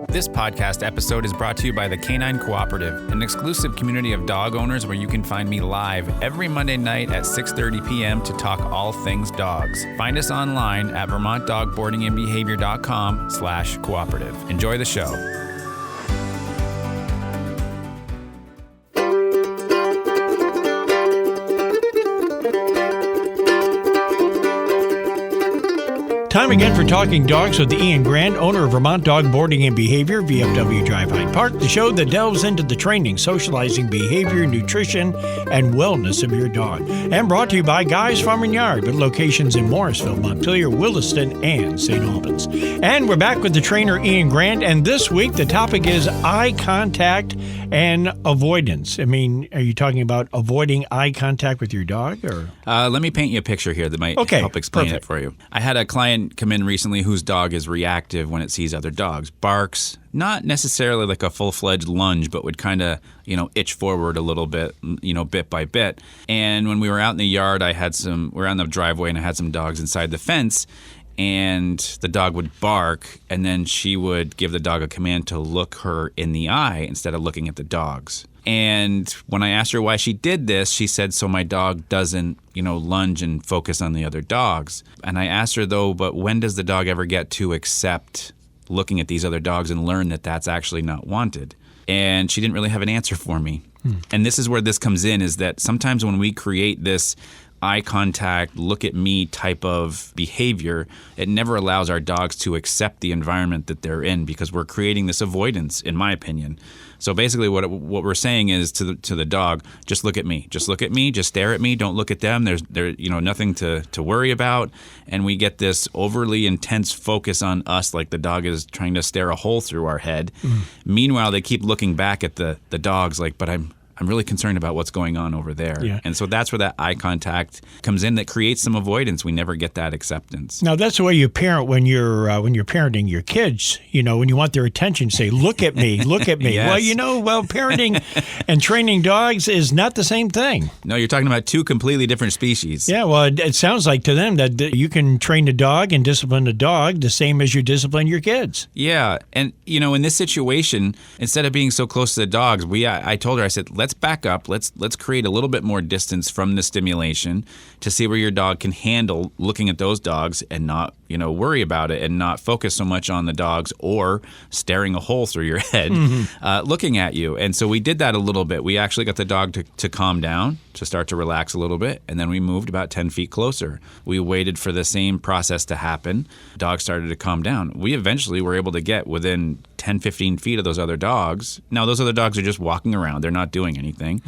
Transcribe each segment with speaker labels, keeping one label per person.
Speaker 1: This podcast episode is brought to you by the Canine Cooperative, an exclusive community of dog owners where you can find me live every Monday night at 6:30 p.m. to talk all things dogs. Find us online at vermontdogboardingandbehavior.com/cooperative. Enjoy the show.
Speaker 2: Time again for Talking Dogs with Ian Grant, owner of Vermont Dog Boarding and Behavior, VFW Drive Hyde Park, the show that delves into the training, socializing, behavior, nutrition, and wellness of your dog. And brought to you by Guy's Farm and Yard, with locations in Morrisville, Montpelier, Williston, and St. Albans. And we're back with the trainer, Ian Grant, and this week the topic is eye contact and avoidance. I mean, are you talking about avoiding eye contact with your dog? Or
Speaker 1: Let me paint you a picture here that might help explain it for you. I had a client come in recently whose dog is reactive when it sees other dogs. Barks, not necessarily like a full-fledged lunge, but would kind of, itch forward a little bit, bit by bit. And when we were out in the yard, we were on the driveway and I had some dogs inside the fence, and the dog would bark, and then she would give the dog a command to look her in the eye instead of looking at the dogs. And when I asked her why she did this, she said, so my dog doesn't, lunge and focus on the other dogs. And I asked her, though, but when does the dog ever get to accept looking at these other dogs and learn that that's actually not wanted? And she didn't really have an answer for me. And this is where this comes in, is that sometimes when we create this eye contact, look at me type of behavior, it never allows our dogs to accept the environment that they're in, because we're creating this avoidance, in my opinion. So basically what we're saying is to the dog, just look at me, just stare at me, don't look at them. There's nothing to worry about. And we get this overly intense focus on us, like the dog is trying to stare a hole through our head. Meanwhile, they keep looking back at the dogs like, but I'm really concerned about what's going on over there. Yeah. And so that's where that eye contact comes in that creates some avoidance. We never get that acceptance.
Speaker 2: Now, that's the way you parent when you're parenting your kids. When you want their attention, say, look at me, look at me.
Speaker 1: Yes.
Speaker 2: Well, parenting and training dogs is not the same thing.
Speaker 1: No, you're talking about two completely different species.
Speaker 2: Yeah, well, it sounds like to them that you can train a dog and discipline a dog the same as you discipline your kids.
Speaker 1: Yeah, and, in this situation, instead of being so close to the dogs, I told her, I said, let's back up. Let's create a little bit more distance from the stimulation to see where your dog can handle looking at those dogs and not, worry about it and not focus so much on the dogs or staring a hole through your head, looking at you. And so we did that a little bit. We actually got the dog to calm down, to start to relax a little bit, and then we moved about 10 feet closer. We waited for the same process to happen. Dog started to calm down. We eventually were able to get within 10, 15 feet of those other dogs. Now, those other dogs are just walking around. They're not doing anything.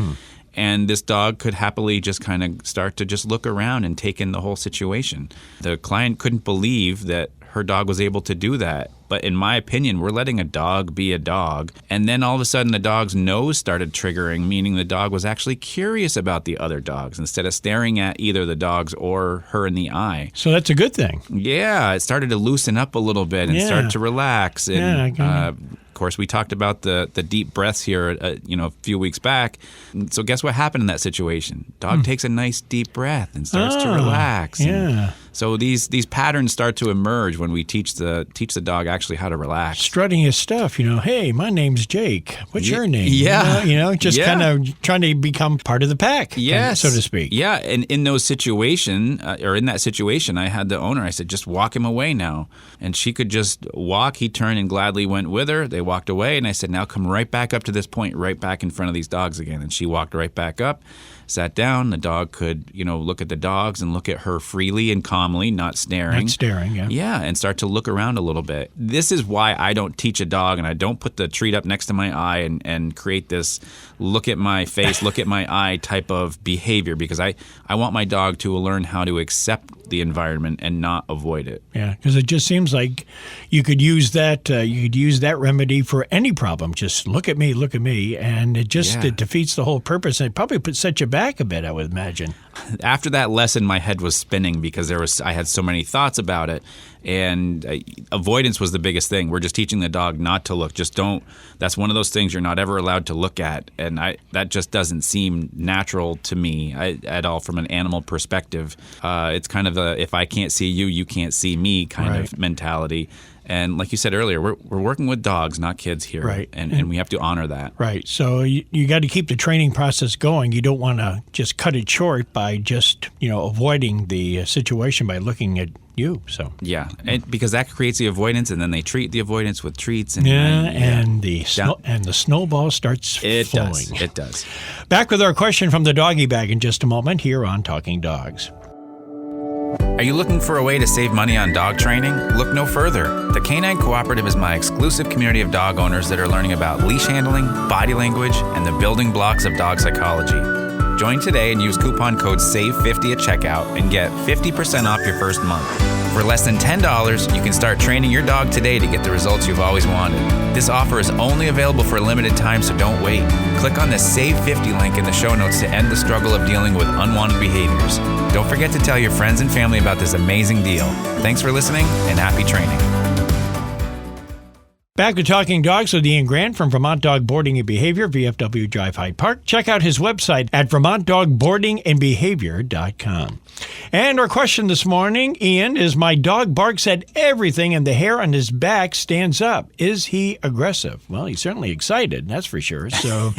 Speaker 1: And this dog could happily just kind of start to just look around and take in the whole situation. The client couldn't believe that her dog was able to do that. But in my opinion, we're letting a dog be a dog. And then all of a sudden the dog's nose started triggering, meaning the dog was actually curious about the other dogs instead of staring at either the dogs or her in the eye.
Speaker 2: So that's a good thing.
Speaker 1: Yeah, it started to loosen up a little bit and start to relax. And of course, we talked about the deep breaths here, a few weeks back. So guess what happened in that situation? Dog takes a nice deep breath and starts to relax.
Speaker 2: Yeah.
Speaker 1: So these patterns start to emerge when we teach the dog actually how to relax.
Speaker 2: Strutting his stuff, hey, my name's Jake. What's your name?
Speaker 1: Yeah.
Speaker 2: Kind of trying to become part of the pack,
Speaker 1: yes,
Speaker 2: so to speak.
Speaker 1: Yeah, and in that situation, I had the owner, I said, just walk him away now. And she could just walk. He turned and gladly went with her. They walked away, and I said, now come right back up to this point, right back in front of these dogs again. And she walked right back up, sat down. The dog could, look at the dogs and look at her freely and calmly, not staring.
Speaker 2: Not staring, yeah.
Speaker 1: Yeah, and start to look around a little bit. This is why I don't teach a dog, and I don't put the treat up next to my eye and create this look at my face, look at my eye type of behavior, because I want my dog to learn how to accept the environment and not avoid it.
Speaker 2: Yeah, because it just seems like you could use that remedy for any problem. Just look at me, and it defeats the whole purpose, and it probably sets you back a bit, I would imagine.
Speaker 1: After that lesson, my head was spinning because I had so many thoughts about it. And avoidance was the biggest thing. We're just teaching the dog not to look. Just don't. That's one of those things you're not ever allowed to look at. And that just doesn't seem natural to me at all from an animal perspective. It's kind of a if I can't see you, you can't see me kind of mentality. And like you said earlier, we're working with dogs, not kids here.
Speaker 2: Right.
Speaker 1: And we have to honor that.
Speaker 2: Right. So you got to keep the training process going. You don't want to just cut it short by just, avoiding the situation by looking at you. So
Speaker 1: yeah, because that creates the avoidance, and then they treat the avoidance with treats.
Speaker 2: And the snowball starts flowing.
Speaker 1: It does.
Speaker 2: Back with our question from the doggy bag in just a moment here on Talking Dogs.
Speaker 1: Are you looking for a way to save money on dog training? Look no further. The Canine Cooperative is my exclusive community of dog owners that are learning about leash handling, body language, and the building blocks of dog psychology. Join today and use coupon code SAVE50 at checkout and get 50% off your first month. For less than $10, you can start training your dog today to get the results you've always wanted. This offer is only available for a limited time, so don't wait. Click on the SAVE50 link in the show notes to end the struggle of dealing with unwanted behaviors. Don't forget to tell your friends and family about this amazing deal. Thanks for listening and happy training.
Speaker 2: Back to Talking Dogs with Ian Grant from Vermont Dog Boarding and Behavior, VFW Drive Hyde Park. Check out his website at vermontdogboardingandbehavior.com. And our question this morning, Ian, is my dog barks at everything and the hair on his back stands up. Is he aggressive? Well, he's certainly excited, that's for sure. So,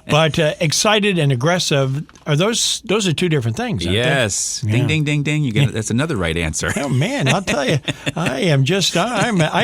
Speaker 2: but excited and aggressive, those are two different things, aren't
Speaker 1: yes.
Speaker 2: they?
Speaker 1: Ding, ding, ding, ding. That's another right answer.
Speaker 2: Oh, man, I'll tell you, I am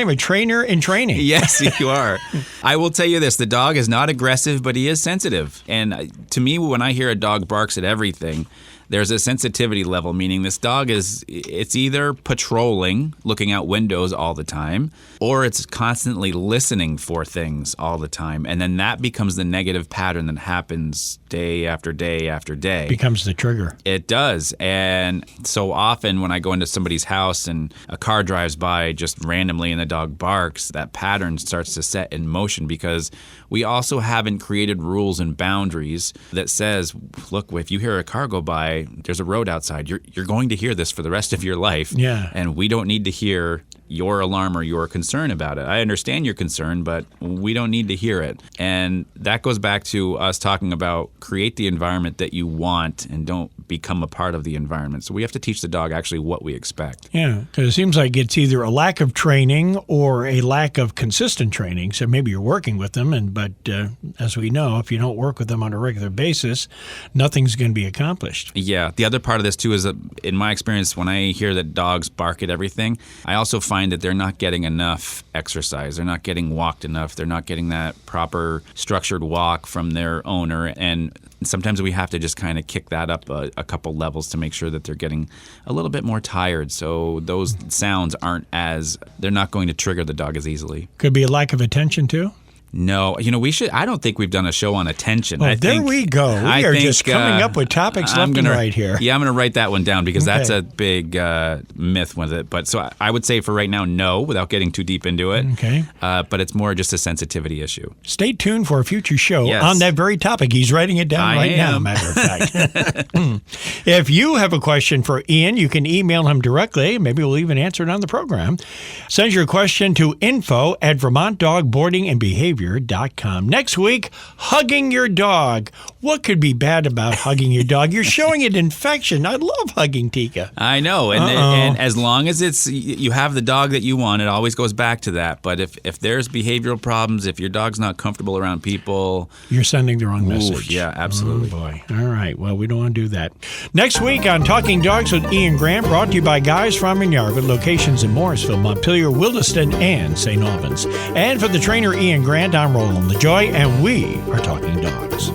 Speaker 2: a trainer in training.
Speaker 1: Yes, you are. I will tell you this. The dog is not aggressive, but he is sensitive. And to me, when I hear a dog barks at everything, there's a sensitivity level, meaning this dog it's either patrolling, looking out windows all the time, or it's constantly listening for things all the time. And then that becomes the negative pattern that happens day after day after day.
Speaker 2: Becomes the trigger.
Speaker 1: It does. And so often when I go into somebody's house and a car drives by just randomly and the dog barks, that pattern starts to set in motion because we also haven't created rules and boundaries that says, look, if you hear a car go by, there's a road outside. You're going to hear this for the rest of your life.
Speaker 2: Yeah.
Speaker 1: And we don't need to hear your alarm or your concern about it. I understand your concern, but we don't need to hear it. And that goes back to us talking about create the environment that you want and don't become a part of the environment. So we have to teach the dog actually what we expect.
Speaker 2: Yeah, because it seems like it's either a lack of training or a lack of consistent training. So maybe you're working with them, but as we know, if you don't work with them on a regular basis, nothing's going to be accomplished.
Speaker 1: Yeah, the other part of this too is that in my experience, when I hear that dogs bark at everything, I also find that they're not getting enough exercise. They're not getting walked enough. They're not getting that proper structured walk from their owner. And sometimes we have to just kind of kick that up a couple levels to make sure that they're getting a little bit more tired. So those sounds they're not going to trigger the dog as easily.
Speaker 2: Could be a lack of attention too?
Speaker 1: No, we should. I don't think we've done a show on attention.
Speaker 2: Well, there we go. We are just coming up with topics left and right here.
Speaker 1: Yeah, I'm going to write that one down because that's a big myth with it. But so I would say for right now, no, without getting too deep into it.
Speaker 2: Okay.
Speaker 1: But it's more just a sensitivity issue.
Speaker 2: Stay tuned for a future show on that very topic. He's writing it down now, matter of fact. If you have a question for Ian, you can email him directly. Maybe we'll even answer it on the program. Send your question to info@vermontdogboardingandbehavior.com. Next week, hugging your dog. What could be bad about hugging your dog? You're showing it infection. I love hugging Tika.
Speaker 1: I know. And as long as you have the dog that you want, it always goes back to that. But if there's behavioral problems, if your dog's not comfortable around people,
Speaker 2: you're sending the wrong message.
Speaker 1: Yeah, absolutely.
Speaker 2: Oh, boy. All right. Well, we don't want to do that. Next week on Talking Dogs with Ian Grant, brought to you by Guys Farm and Yard with locations in Morrisville, Montpelier, Williston, and St. Albans. And for the trainer Ian Grant, I'm Roland LaJoy, and we are Talking Dogs.